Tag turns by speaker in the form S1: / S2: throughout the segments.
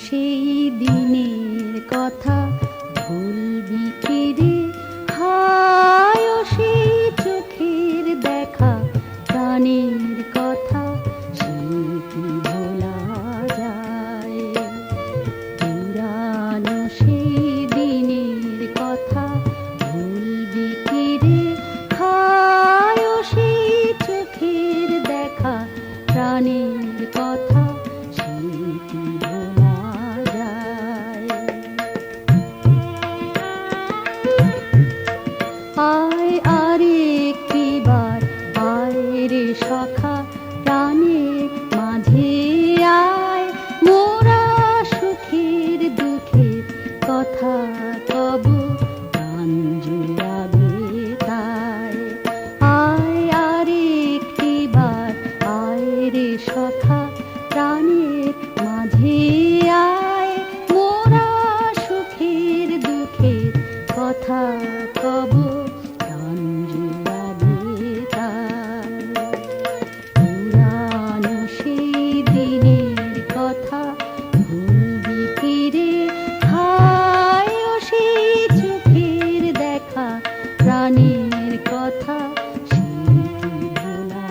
S1: সেই দিনের কথা ভুলবি কি রে? হায় সেই চোখের দেখা, প্রাণের কথা সে কি ভোলা যায়? পুরানো সেই দিনের কথা ভুলবি কি রে? হায় সেই চোখের দেখা, প্রাণের কথা সে কি ভোলা যায়? আয় আরেকটিবার আয় রে সখা, প্রাণের মাঝে আয়, মোরা সুখের দুঃখের কথা কব, প্রাণ জুড়াবে তাই। আয় আরেকটিবার আয় রে সখা, প্রাণের মাঝে আয়, মোরা সুখের দুঃখের কথা কব, প্রাণ জুড়াবে তাই। পুরানো সেই দিনের কথা ভুলবি কি রে? হায় সেই চোখের দেখা, প্রাণের কথা সে কি ভোলা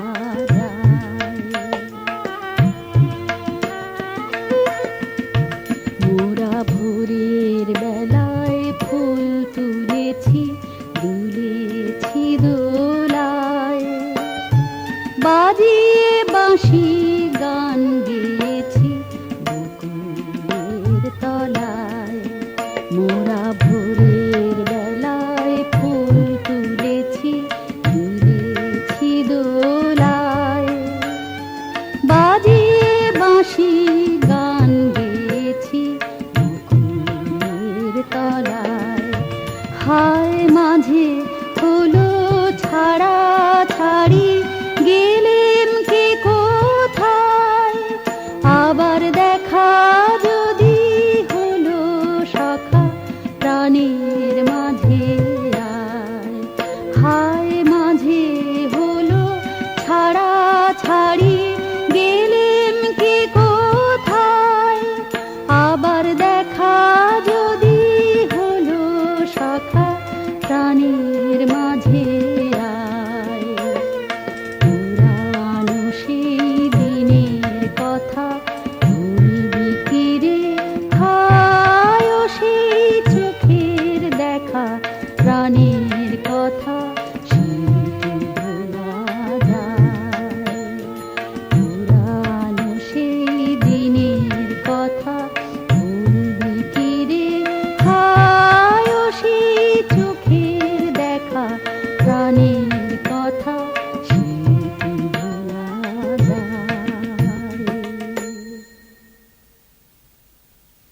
S1: যায়? মোরা ভোরের বেলায় ফুল তুলেছি, দুলেছি দোলায়, বাজিয়ে বাঁশি গান গেয়েছি বকুলের তলায়। মোরা ভোরের বেলায় ফুল তুলেছি, দুলেছি দোলায়, বাজিয়ে বাঁশি গান গেয়েছি বকুলের তলায়। হায় মাঝে হলো ছাড়া ছাড়ি, গেলেম কে কোথায়? আবার দেখা যদি হলো সখা, প্রাণের মাঝে আয়। হায় মাঝে হলো ছাড়া ছাড়ি, গেলেম কে কোথায়? আবার দেখা যদি হলো সখা, প্রাণের মাঝে আয়। পুরানো সেই দিনের কথা ভুলবি কি রে? হায় সেই চোখের দেখা, প্রাণের কথা